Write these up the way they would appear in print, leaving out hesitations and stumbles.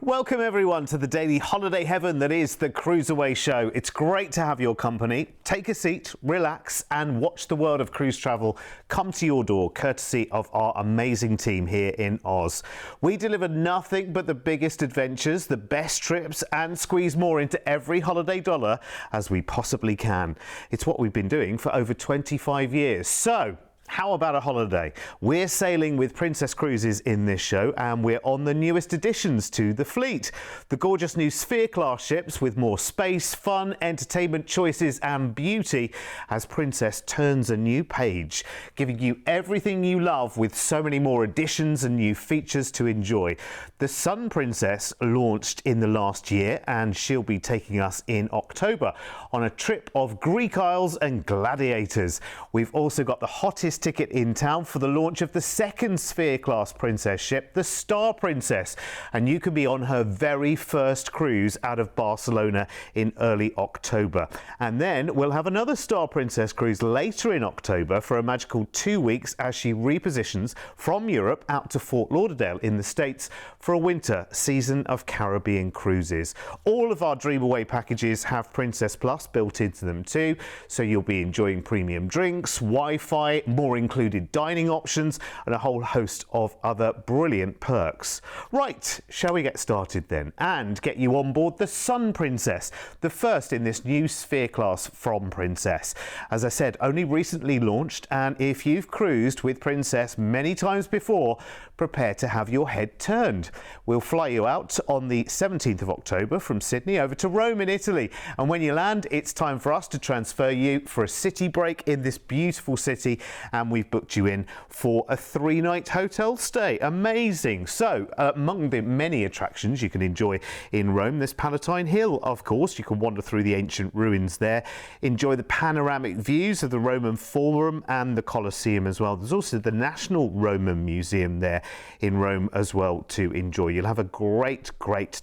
Welcome everyone to the daily holiday heaven that is the CruiseAway show. It's great to have your company. Take a seat, relax and watch the world of cruise travel come to your door courtesy of our amazing team here in Oz. We deliver nothing but the biggest adventures, the best trips and squeeze more into every holiday dollar as we possibly can. It's what we've been doing for over 25 years. So, how about a holiday? We're sailing with Princess Cruises in this show and we're on the newest additions to the fleet. The gorgeous new Sphere class ships with more space, fun, entertainment choices and beauty as Princess turns a new page, giving you everything you love with so many more additions and new features to enjoy. The Sun Princess launched in the last year and she'll be taking us in October on a trip of Greek Isles and gladiators. We've also got the hottest ticket in town for the launch of the second Sphere class Princess ship, the Star Princess, and you can be on her very first cruise out of Barcelona in early October. And then we'll have another Star Princess cruise later in October for a magical 2 weeks as she repositions from Europe out to Fort Lauderdale in the States for a winter season of Caribbean cruises. All of our Dream Away packages have Princess Plus built into them too, so you'll be enjoying premium drinks, Wi-Fi, more included dining options and a whole host of other brilliant perks. Right, shall we get started then and get you on board the Sun Princess, the first in this new Sphere class from Princess. As I said, only recently launched, and if you've cruised with Princess many times before, prepare to have your head turned. We'll fly you out on the 17th of October from Sydney over to Rome in Italy, and when you land it's time for us to transfer you for a city break in this beautiful city, and we've booked you in for a 3-night hotel stay. Amazing. So among the many attractions you can enjoy in Rome, there's Palatine Hill, of course. You can wander through the ancient ruins there, enjoy the panoramic views of the Roman Forum and the Colosseum as well. There's also the National Roman Museum there in Rome as well to enjoy. You'll have a great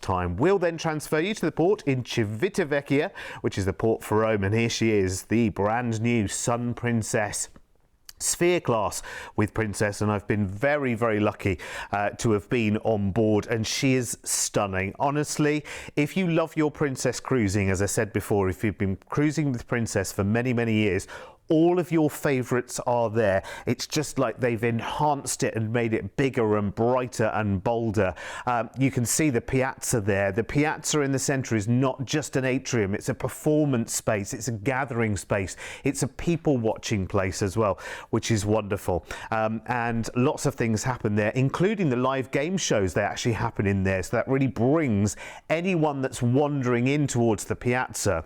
time. We'll then transfer you to the port in Civitavecchia, which is the port for Rome, and here she is, the brand new Sun Princess Sphere class with Princess, and I've been very lucky to have been on board, and she is stunning. Honestly, if you love your Princess cruising, as I said before, if you've been cruising with Princess for many years, all of your favourites are there. It's just like they've enhanced it and made it bigger and brighter and bolder. You can see the piazza there. The piazza in the centre is not just an atrium, it's a performance space, it's a gathering space, it's a people watching place as well, which is wonderful. And lots of things happen there, including the live game shows. They actually happen in there, so that really brings anyone that's wandering in towards the piazza.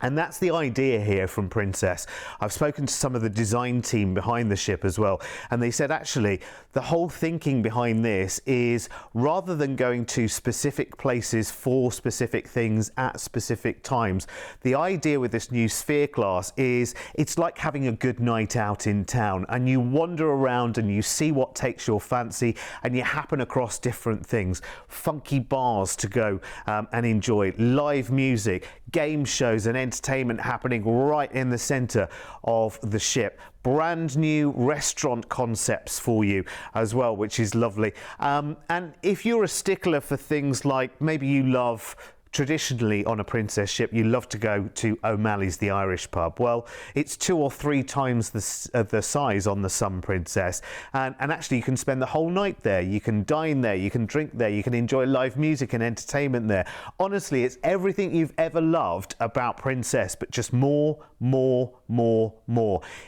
And that's the idea here from Princess. I've spoken to some of the design team behind the ship as well, and they said actually the whole thinking behind this is rather than going to specific places for specific things at specific times, the idea with this new Sphere class is it's like having a good night out in town, and you wander around and you see what takes your fancy and you happen across different things. Funky bars to go and enjoy, live music, game shows and entertainment happening right in the centre of the ship. Brand new restaurant concepts for you as well, which is lovely. And if you're a stickler for things like maybe you love traditionally on a Princess ship, you love to go to O'Malley's, the Irish pub. Well, it's 2 or 3 times the size on the Sun Princess, and actually you can spend the whole night there. You can dine there, you can drink there, you can enjoy live music and entertainment there. Honestly, it's everything you've ever loved about Princess, but just more,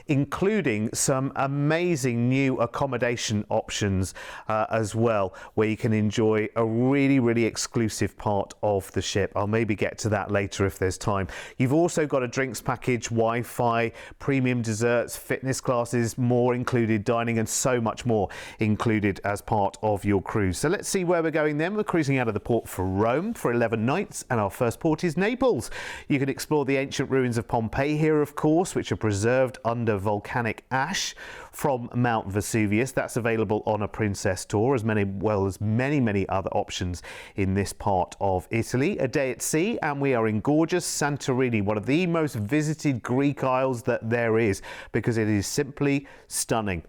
including some amazing new accommodation options as well, where you can enjoy a really exclusive part of the ship. I'll maybe get to that later if there's time. You've also got a drinks package, Wi-Fi, premium desserts, fitness classes, more included, dining and so much more included as part of your cruise. So let's see where we're going then. We're cruising out of the port for Rome for 11 nights, and our first port is Naples. You can explore the ancient ruins of Pompeii here, of course, which are preserved under volcanic ash from Mount Vesuvius. That's available on a Princess tour, as well as many other options in this part of Italy. A day at sea, and we are in gorgeous Santorini, one of the most visited Greek isles that there is, because it is simply stunning.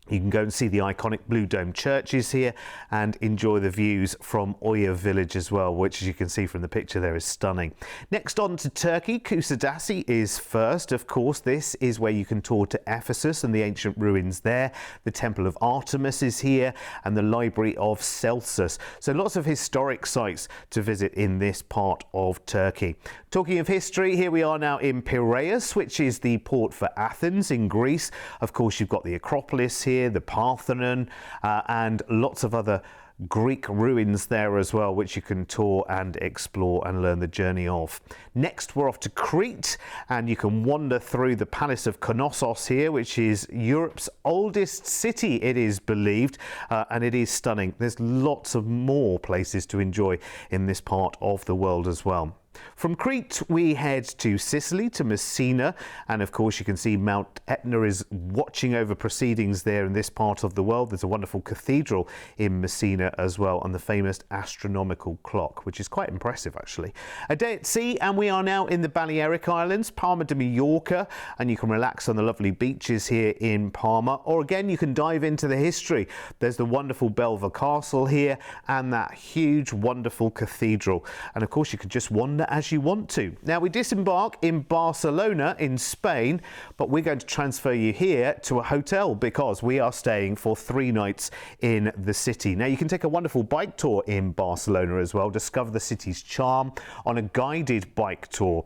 You can go and see the iconic blue dome churches here and enjoy the views from Oya village as well, which, as you can see from the picture there, is stunning. Next on to Turkey, CruiseAway is first. Of course, this is where you can tour to Ephesus and the ancient ruins there. The Temple of Artemis is here and the Library of Celsus. So lots of historic sites to visit in this part of Turkey. Talking of history, here we are now in Piraeus, which is the port for Athens in Greece. Of course, you've got the Acropolis here, the Parthenon, and lots of other Greek ruins there as well, which you can tour and explore and learn the journey of. Next, we're off to Crete, and you can wander through the Palace of Knossos here, which is Europe's oldest city, it is believed, and it is stunning. There's lots of more places to enjoy in this part of the world as well. From Crete, we head to Sicily, to Messina, and of course you can see Mount Etna is watching over proceedings there in this part of the world. There's a wonderful cathedral in Messina as well, and the famous astronomical clock, which is quite impressive actually. A day at sea, and we are now in the Balearic Islands, Palma de Mallorca, and you can relax on the lovely beaches here in Palma, or again you can dive into the history. There's the wonderful Belver Castle here and that huge wonderful cathedral, and of course you can just wander as you want to. Now we disembark in Barcelona in Spain, but we're going to transfer you here to a hotel because we are staying for 3 nights in the city. Now you can take a wonderful bike tour in Barcelona as well, discover the city's charm on a guided bike tour,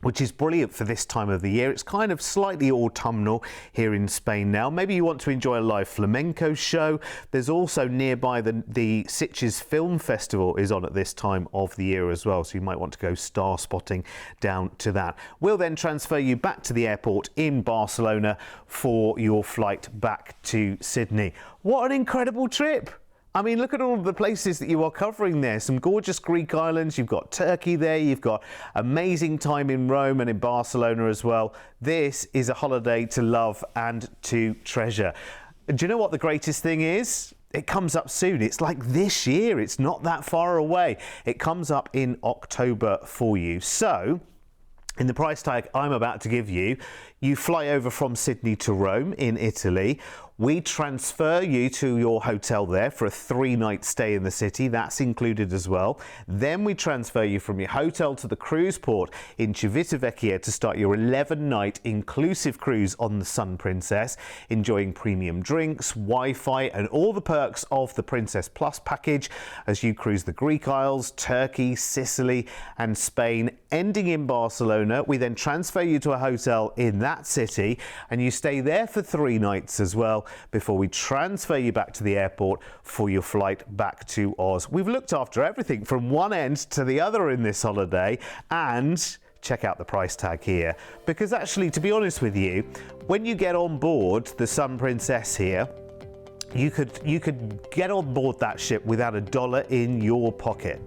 which is brilliant for this time of the year. It's kind of slightly autumnal here in Spain now. Maybe you want to enjoy a live flamenco show. There's also nearby the Sitges Film Festival is on at this time of the year as well, so you might want to go star spotting down to that. We'll then transfer you back to the airport in Barcelona for your flight back to Sydney. What an incredible trip! I mean, look at all of the places that you are covering there. Some gorgeous Greek islands. You've got Turkey there. You've got amazing time in Rome and in Barcelona as well. This is a holiday to love and to treasure. Do you know what the greatest thing is? It comes up soon. It's like this year. It's not that far away. It comes up in October for you. So, in the price tag I'm about to give you, you fly over from Sydney to Rome in Italy. We transfer you to your hotel there for a 3-night stay in the city. That's included as well. Then we transfer you from your hotel to the cruise port in Civitavecchia to start your 11-night inclusive cruise on the Sun Princess, enjoying premium drinks, Wi-Fi, and all the perks of the Princess Plus package as you cruise the Greek Isles, Turkey, Sicily, and Spain, ending in Barcelona. We then transfer you to a hotel in that city, and you stay there for 3 nights as well, before we transfer you back to the airport for your flight back to Oz. We've looked after everything from one end to the other in this holiday, and check out the price tag here, because actually, to be honest with you, when you get on board the Sun Princess here, you could get on board that ship without $1 in your pocket.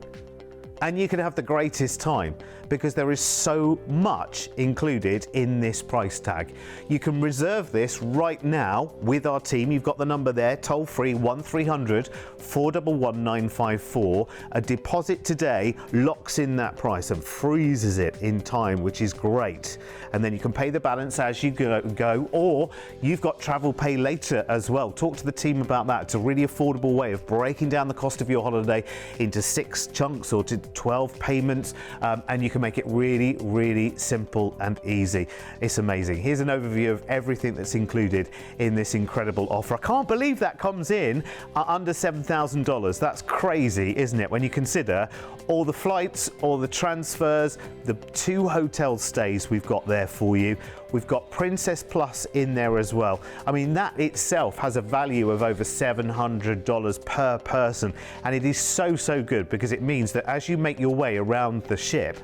And you can have the greatest time because there is so much included in this price tag. You can reserve this right now with our team. You've got the number there, toll free 1300 411 954. A deposit today locks in that price and freezes it in time, which is great. And then you can pay the balance as you go, or you've got travel pay later as well. Talk to the team about that. It's a really affordable way of breaking down the cost of your holiday into 6 chunks or to 12 payments, and you can make it really, really simple and easy. It's amazing. Here's an overview of everything that's included in this incredible offer. I can't believe that comes in under $7,000. That's crazy, isn't it? When you consider all the flights, all the transfers, the 2 hotel stays we've got there for you. We've got Princess Plus in there as well. I mean, that itself has a value of over $700 per person. And it is so, so good because it means that as you make your way around the ship,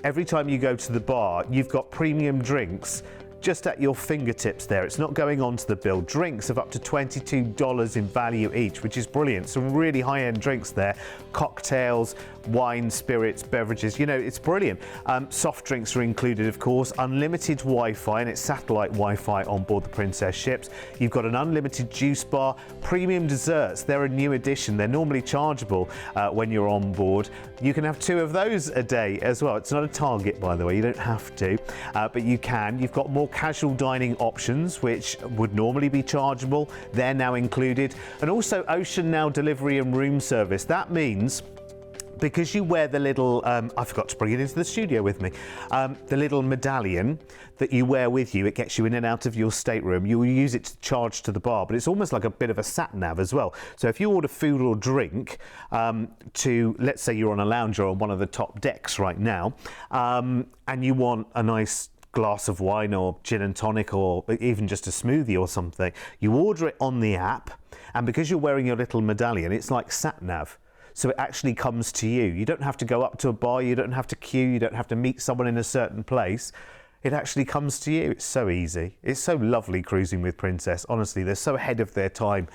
every time you go to the bar, you've got premium drinks just at your fingertips there. It's not going onto the bill. Drinks of up to $22 in value each, which is brilliant. Some really high-end drinks there. Cocktails, wine, spirits, beverages. You know, it's brilliant. Soft drinks are included, of course. Unlimited Wi-Fi, and it's satellite Wi-Fi on board the Princess ships. You've got an unlimited juice bar. Premium desserts. They're a new addition. They're normally chargeable when you're on board. You can have 2 of those a day as well. It's not a target, by the way. You don't have to, but you can. You've got more casual dining options, which would normally be chargeable. They're now included. And also Ocean Now delivery and room service. That means, because you wear the little, I forgot to bring it into the studio with me, the little medallion that you wear with you, it gets you in and out of your stateroom. You will use it to charge to the bar, but it's almost like a bit of a sat-nav as well. So if you order food or drink to, let's say you're on a lounger on one of the top decks right now, and you want a nice glass of wine or gin and tonic or even just a smoothie or something, you order it on the app, and because you're wearing your little medallion, it's like sat-nav. So it actually comes to you. You don't have to go up to a bar, you don't have to queue, you don't have to meet someone in a certain place. It actually comes to you. It's so easy. It's so lovely cruising with Princess. Honestly, they're so ahead of their time,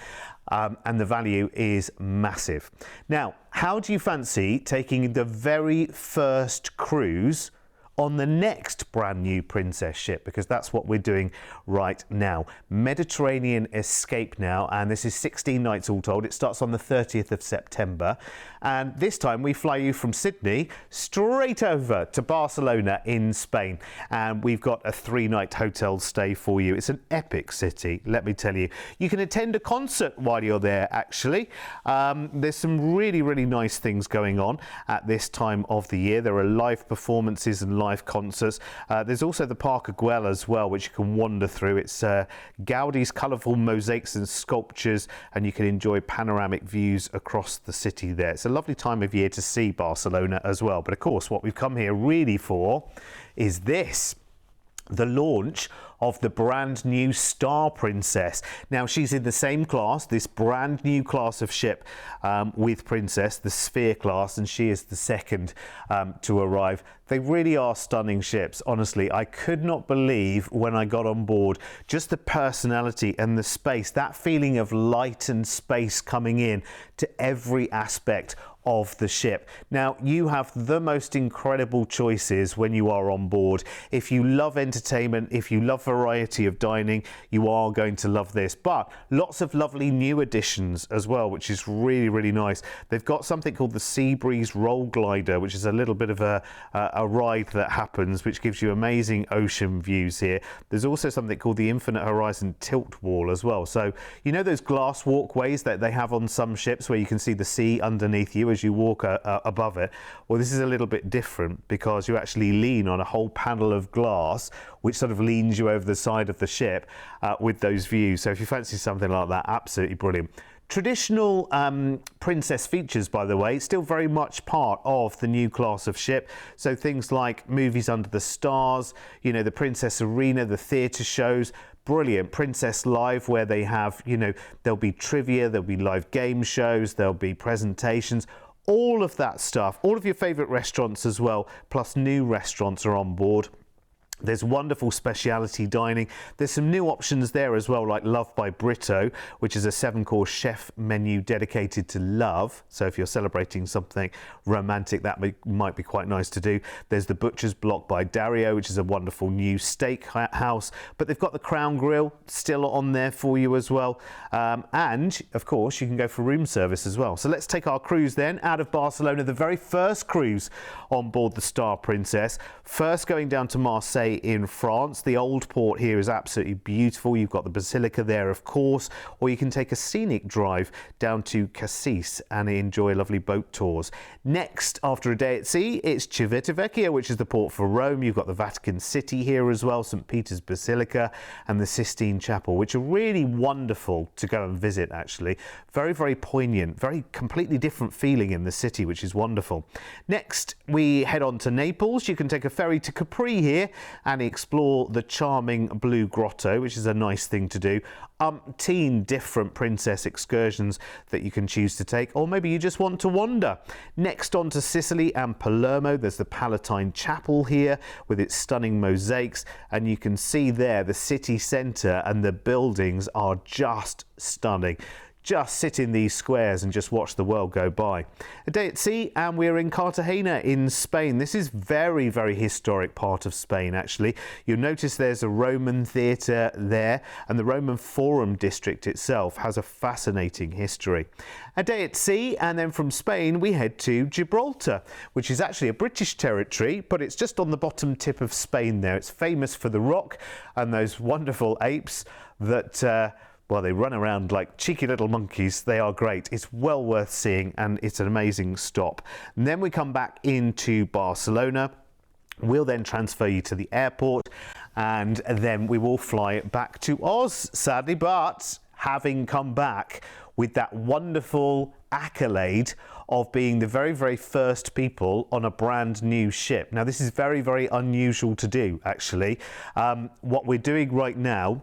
and the value is massive. Now, how do you fancy taking the very first cruise on the next brand new Princess ship? Because that's what we're doing right now. Mediterranean Escape now, and this is 16 nights all told. It starts on the 30th of September, and this time we fly you from Sydney straight over to Barcelona in Spain, and we've got a 3-night hotel stay for you. It's an epic city, let me tell you. You can attend a concert while you're there, actually. There's some really, really nice things going on at this time of the year. There are live performances and live concerts. There's also the Park Güell as well, which you can wander through. It's Gaudi's colourful mosaics and sculptures, and you can enjoy panoramic views across the city there. It's a lovely time of year to see Barcelona as well. But of course, what we've come here really for is this: the launch of the brand new Star Princess. Now, she's in the same class, this brand new class of ship with Princess, the Sphere class, and she is the second to arrive. They really are stunning ships. Honestly, I could not believe when I got on board just the personality and the space, that feeling of light and space coming in to every aspect of the ship. Now, you have the most incredible choices when you are on board. If you love entertainment, if you love variety of dining, you are going to love this. But lots of lovely new additions as well, which is really, really nice. They've got something called the Sea Breeze Roll Glider, which is a little bit of a ride that happens, which gives you amazing ocean views here. There's also something called the Infinite Horizon Tilt Wall as well. So, you know those glass walkways that they have on some ships where you can see the sea underneath you as you walk above it? Well, this is a little bit different because you actually lean on a whole panel of glass which sort of leans you over the side of the ship with those views. So if you fancy something like that, absolutely brilliant. Traditional Princess features, by the way, still very much part of the new class of ship. So things like movies under the stars, you know, the Princess Arena, the theatre shows, brilliant. Princess Live, where they have, you know, there'll be trivia, there'll be live game shows, there'll be presentations, all of that stuff. All of your favourite restaurants as well, plus new restaurants are on board. There's wonderful speciality dining. There's some new options there as well, like Love by Brito, which is a 7-course chef menu dedicated to love. So if you're celebrating something romantic, that might be quite nice to do. There's the Butcher's Block by Dario, which is a wonderful new steak house. But they've got the Crown Grill still on there for you as well. And, of course, you can go for room service as well. So let's take our cruise then out of Barcelona, the very first cruise on board the Star Princess. First going down to Marseille in France. The old port here is absolutely beautiful. You've got the Basilica there, of course, or you can take a scenic drive down to Cassis and enjoy lovely boat tours. Next, after a day at sea, it's Civitavecchia, which is the port for Rome. You've got the Vatican City here as well, St. Peter's Basilica and the Sistine Chapel, which are really wonderful to go and visit, actually. Very, very poignant, very completely different feeling in the city, which is wonderful. Next, we head on to Naples. You can take a ferry to Capri here and explore the charming Blue Grotto, which is a nice thing to do. Umpteen different princess excursions that you can choose to take, or maybe you just want to wander. Next on to Sicily and Palermo. There's the Palatine Chapel here with its stunning mosaics, and you can see there the city centre and the buildings are just stunning. just sit in these squares and just watch the world go by. A day at sea, and we're in Cartagena in Spain. This is very, very historic part of Spain, actually. You'll notice there's a Roman theatre there, and the Roman Forum district itself has a fascinating history. A day at sea, and then from Spain we head to Gibraltar, which is actually a British territory, but it's just on the bottom tip of Spain there. It's famous for the rock and those wonderful apes that well, they run around like cheeky little monkeys. They are great. It's well worth seeing, and it's an amazing stop. And then we come back into Barcelona. We'll then transfer you to the airport, and then we will fly back to Oz, sadly, but having come back with that wonderful accolade of being the very, very first people on a brand new ship. Now, this is very, very unusual to do, actually. What we're doing right now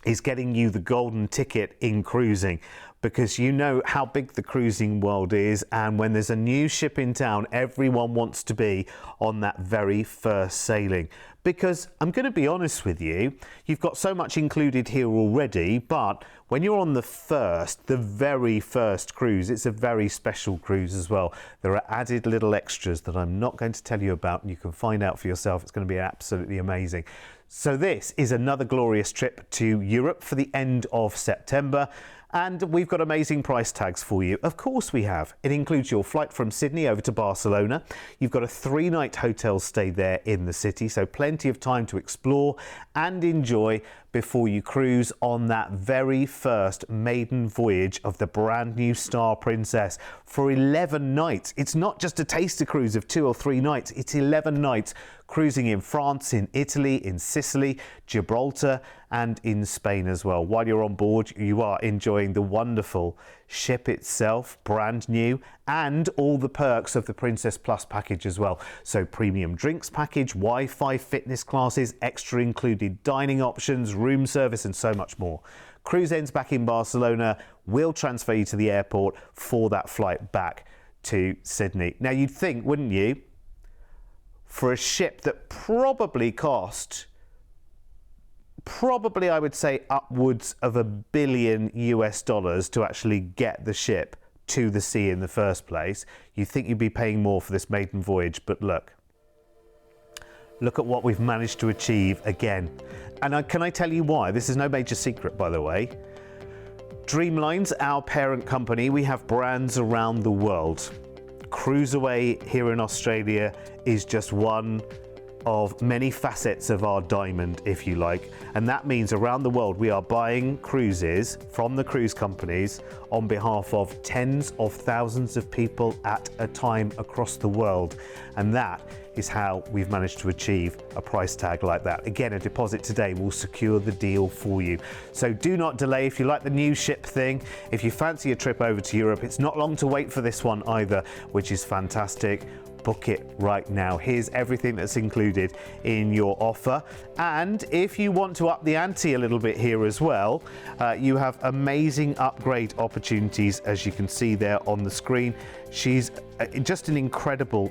is getting you the golden ticket in cruising, because you know how big the cruising world is, and when there's a new ship in town, everyone wants to be on that very first sailing. Because I'm going to be honest with you, you've got so much included here already, but when you're on the very first cruise, it's a very special cruise as well. There are added little extras that I'm not going to tell you about, and you can find out for yourself. It's going to be absolutely amazing. So this is another glorious trip to Europe for the end of September. And we've got amazing price tags for you. Of course we have. It includes your flight from Sydney over to Barcelona. You've got a 3-night hotel stay there in the city, so plenty of time to explore and enjoy before you cruise on that very first maiden voyage of the brand new Star Princess for 11 nights. It's not just a taster cruise of 2 or 3 nights, it's 11 nights cruising in France, in Italy, in Sicily, Gibraltar, and in Spain as well. While you're on board, you are enjoying the wonderful ship itself, brand new, and all the perks of the Princess Plus package as well. So premium drinks package, Wi-Fi, fitness classes, extra included dining options, room service, and so much more. Cruise ends back in Barcelona. We'll transfer you to the airport for that flight back to Sydney. Now you'd think, wouldn't you, for a ship that probably cost, I would say upwards of $1 billion US to actually get the ship to the sea in the first place, you think you'd be paying more for this maiden voyage, but look at what we've managed to achieve again. And can I tell you why? This is no major secret, by the way. Dreamline's our parent company. We have brands around the world. CruiseAway here in Australia is just one of many facets of our diamond, if you like, and that means around the world we are buying cruises from the cruise companies on behalf of tens of thousands of people at a time across the world, and that is how we've managed to achieve a price tag like that. Again, a deposit today will secure the deal for you. So do not delay. If you like the new ship thing, if you fancy a trip over to Europe, it's not long to wait for this one either, which is fantastic. Book it right now. Here's everything that's included in your offer. And if you want to up the ante a little bit here as well, you have amazing upgrade opportunities, as you can see there on the screen. She's just an incredible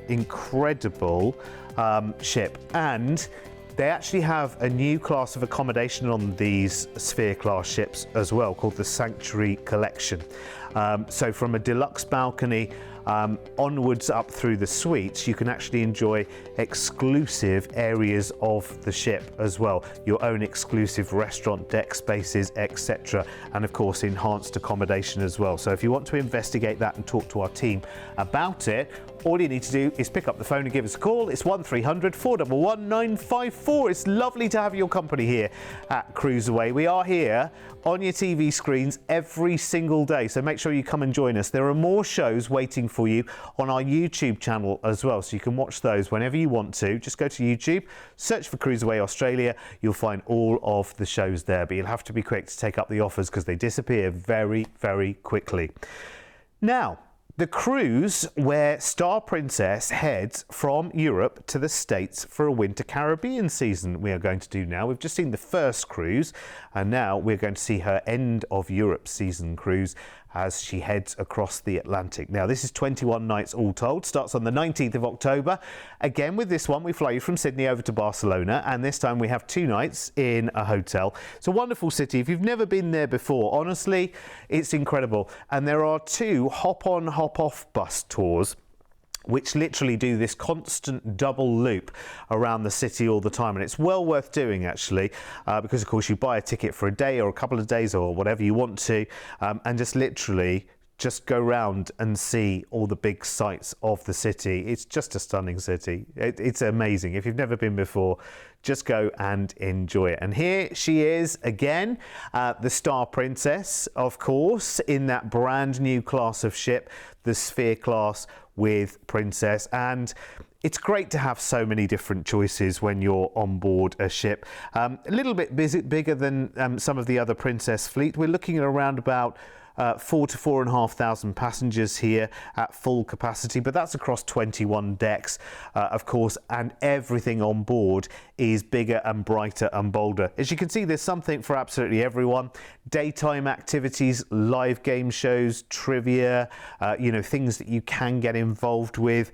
ship, and they actually have a new class of accommodation on these Sphere class ships as well, called the Sanctuary Collection. So from a deluxe balcony onwards up through the suites, you can actually enjoy exclusive areas of the ship as well, your own exclusive restaurant, deck spaces, etc., and of course enhanced accommodation as well. So if you want to investigate that and talk to our team about it, all you need to do is pick up the phone and give us a call. It's 1300 411 954. It's lovely to have your company here at CruiseAway. We are here on your TV screens every single day, so make sure you come and join us. There are more shows waiting for you on our YouTube channel as well, so you can watch those whenever you want to. Just go to YouTube, search for CruiseAway Australia. You'll find all of the shows there, but you'll have to be quick to take up the offers because they disappear very, very quickly. Now, The cruise where Star Princess heads from Europe to the States for a winter Caribbean season we are going to do now. We've just seen the first cruise and now we're going to see her end of Europe season cruise as she heads across the Atlantic. Now this is 21 nights all told, starts on the 19th of October. Again with this one we fly you from Sydney over to Barcelona, and this time we have 2 nights in a hotel. It's a wonderful city. If you've never been there before, honestly it's incredible. And there are 2 hop-on hop-off bus tours which literally do this constant double loop around the city all the time, and it's well worth doing actually, because of course you buy a ticket for a day or a couple of days or whatever you want to, and just literally just go round and see all the big sights of the city. It's just a stunning city. It's amazing. If you've never been before, just go and enjoy it. And here she is again, the Star Princess, of course, in that brand new class of ship, the Sphere class with Princess. And it's great to have so many different choices when you're on board a ship. A little bit bigger than some of the other Princess fleet. We're looking at around about 4 to 4,500 passengers here at full capacity, but that's across 21 decks, of course, and everything on board is bigger and brighter and bolder. As you can see, there's something for absolutely everyone. Daytime activities, live game shows, trivia, you know, things that you can get involved with.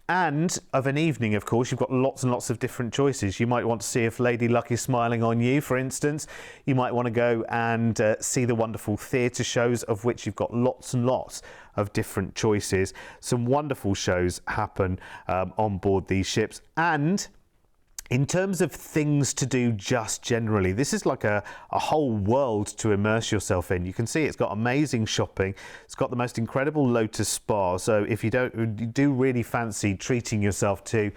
And of an evening, of course, you've got lots and lots of different choices. You might want to see if Lady Luck is smiling on you, for instance. You might want to go and see the wonderful theatre shows, of which you've got lots and lots of different choices. Some wonderful shows happen on board these ships. And in terms of things to do just generally, this is like a whole world to immerse yourself in. You can see it's got amazing shopping. It's got the most incredible Lotus Spa. So if you do really fancy treating yourself to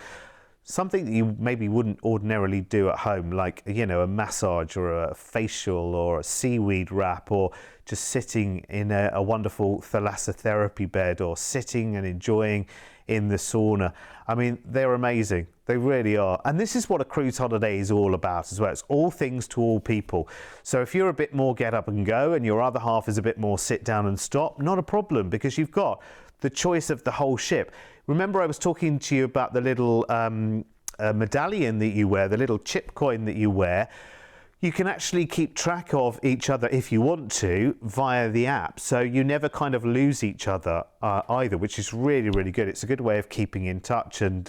something that you maybe wouldn't ordinarily do at home, like, you know, a massage or a facial or a seaweed wrap, or just sitting in a wonderful thalassotherapy bed, or sitting and enjoying in the sauna. I mean, they're amazing. They really are. And this is what a cruise holiday is all about as well. It's all things to all people. So if you're a bit more get up and go and your other half is a bit more sit down and stop, not a problem, because you've got the choice of the whole ship. Remember I was talking to you about the little medallion that you wear, the little chip coin that you wear. You can actually keep track of each other if you want to via the app, so you never kind of lose each other either, which is really, really good. It's a good way of keeping in touch and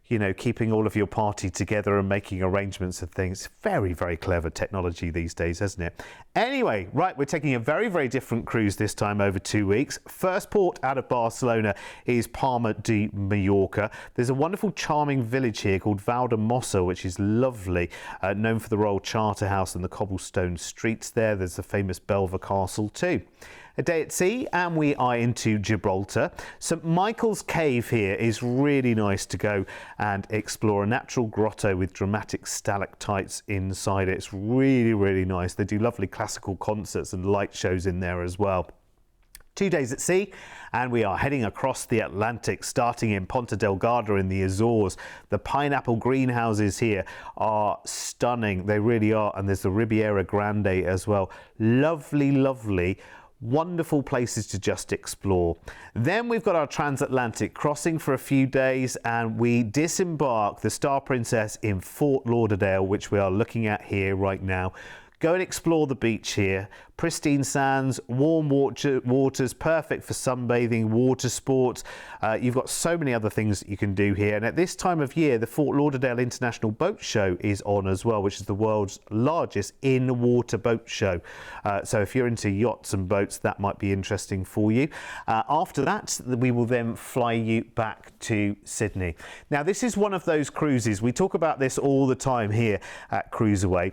you know, keeping all of your party together and making arrangements and things. Very, very clever technology these days, isn't it? Anyway, right, we're taking a very, very different cruise this time over 2 weeks. First port out of Barcelona is Palma de Mallorca. There's a wonderful, charming village here called Valdemossa, which is lovely, known for the Royal Charterhouse and the cobblestone streets there. There's the famous Belver Castle too. A day at sea and we are into Gibraltar. St Michael's Cave here is really nice to go and explore. A natural grotto with dramatic stalactites inside it. It's really, really nice. They do lovely classical concerts and light shows in there as well. 2 days at sea and we are heading across the Atlantic, starting in Ponta Delgada in the Azores. The pineapple greenhouses here are stunning. They really are. And there's the Riviera Grande as well. Lovely, lovely, wonderful places to just explore. Then we've got our transatlantic crossing for a few days and we disembark the Star Princess in Fort Lauderdale, which we are looking at here right now. Go and explore the beach here. Pristine sands, warm waters, perfect for sunbathing, water sports. You've got so many other things that you can do here. And at this time of year, the Fort Lauderdale International Boat Show is on as well, which is the world's largest in-water boat show. So if you're into yachts and boats, that might be interesting for you. After that, we will then fly you back to Sydney. Now, this is one of those cruises. We talk about this all the time here at CruiseAway.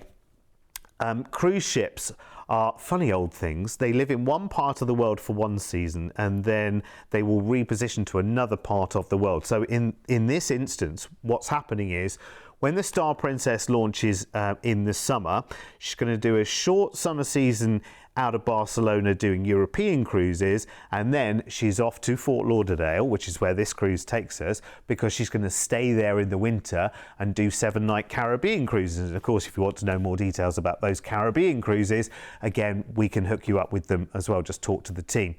Cruise ships are funny old things. They live in one part of the world for one season and then they will reposition to another part of the world. So in this instance, what's happening is when the Star Princess launches in the summer, she's going to do a short summer season out of Barcelona doing European cruises, and then she's off to Fort Lauderdale, which is where this cruise takes us, because she's going to stay there in the winter and do 7-night Caribbean cruises. And of course, if you want to know more details about those Caribbean cruises, again, we can hook you up with them as well. Just talk to the team.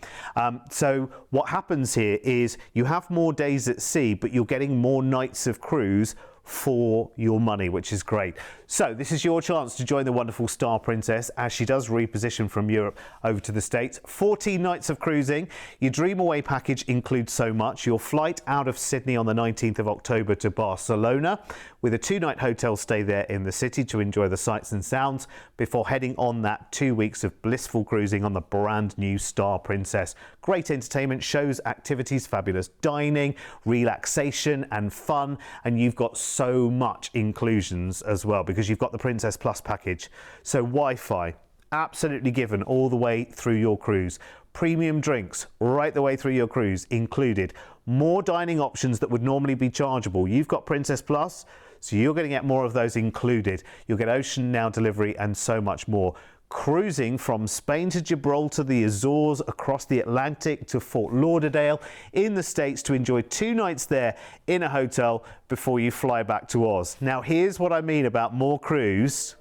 So what happens here is you have more days at sea, but you're getting more nights of cruise for your money, which is great. So this is your chance to join the wonderful Star Princess as she does reposition from Europe over to the States. 14 nights of cruising. Your Dream Away package includes so much. Your flight out of Sydney on the 19th of October to Barcelona, with a 2-night hotel stay there in the city to enjoy the sights and sounds before heading on that 2 weeks of blissful cruising on the brand new Star Princess. Great entertainment, shows, activities, fabulous dining, relaxation and fun, and you've got so much inclusions as well because you've got the Princess Plus package. So Wi-Fi, absolutely given all the way through your cruise. Premium drinks right the way through your cruise included. More dining options that would normally be chargeable. You've got Princess Plus, so you're going to get more of those included. You'll get Ocean Now delivery and so much more. Cruising from Spain to Gibraltar, the Azores, across the Atlantic to Fort Lauderdale in the States to enjoy 2 nights there in a hotel before you fly back to Oz. Now here's what I mean about more cruise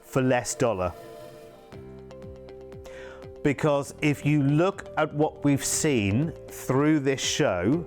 for less dollar. Because if you look at what we've seen through this show,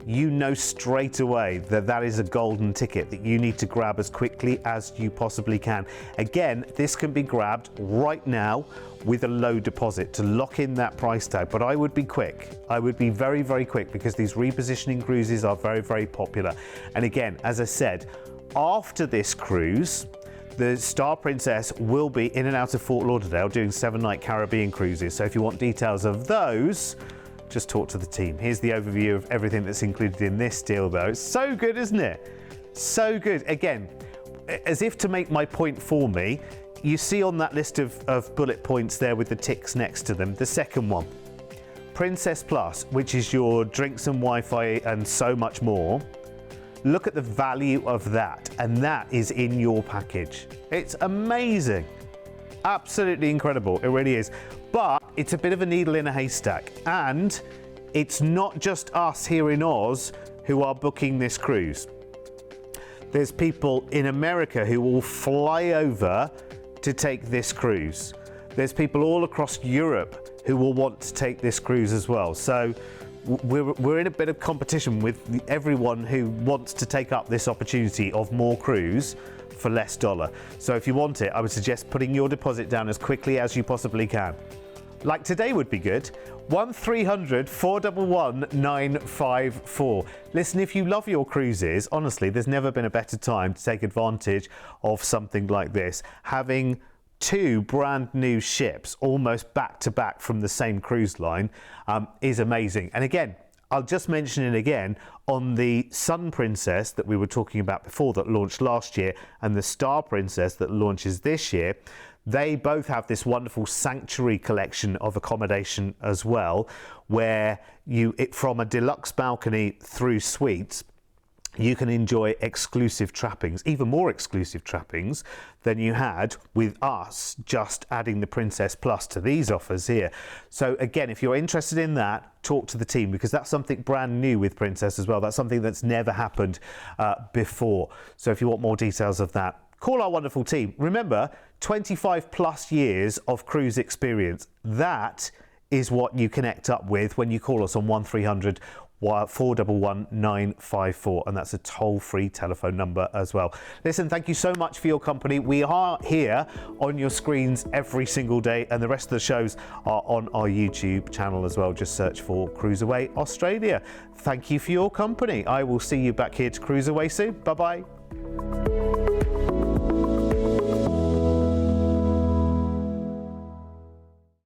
you know straight away that that is a golden ticket that you need to grab as quickly as you possibly can. Again, this can be grabbed right now with a low deposit to lock in that price tag, but I would be quick. I would be very, very quick because these repositioning cruises are very, very popular. And again, as I said, after this cruise, the Star Princess will be in and out of Fort Lauderdale doing 7-night Caribbean cruises. So if you want details of those, just talk to the team. Here's the overview of everything that's included in this deal though. It's so good, isn't it? So good. Again, as if to make my point for me, you see on that list of bullet points there with the ticks next to them, the second one, Princess Plus, which is your drinks and Wi-Fi and so much more. Look at the value of that, and that is in your package. It's amazing. Absolutely incredible. It really is. But it's a bit of a needle in a haystack, and it's not just us here in Oz who are booking this cruise. There's people in America who will fly over to take this cruise. There's people all across Europe who will want to take this cruise as well. So we're in a bit of competition with everyone who wants to take up this opportunity of more cruise for less dollar. So if you want it, I would suggest putting your deposit down as quickly as you possibly can. Like today would be good. 1300 411 954. Listen, if you love your cruises, honestly, there's never been a better time to take advantage of something like this. Having 2 brand new ships almost back to back from the same cruise line is amazing. And again, I'll just mention it again, on the Sun Princess that we were talking about before that launched last year and the Star Princess that launches this year, they both have this wonderful sanctuary collection of accommodation as well, where from a deluxe balcony through suites, you can enjoy exclusive trappings, even more exclusive trappings than you had with us just adding the Princess Plus to these offers here. So again, if you're interested in that, talk to the team because that's something brand new with Princess as well. That's something that's never happened before. So if you want more details of that, call our wonderful team. Remember, 25 plus years of cruise experience. That is what you connect up with when you call us on 1300 411 954, and that's a toll-free telephone number as well. Listen, thank you so much for your company. We are here on your screens every single day, and the rest of the shows are on our YouTube channel as well. Just search for CruiseAway Australia. Thank you for your company. I will see you back here to CruiseAway soon. Bye-bye.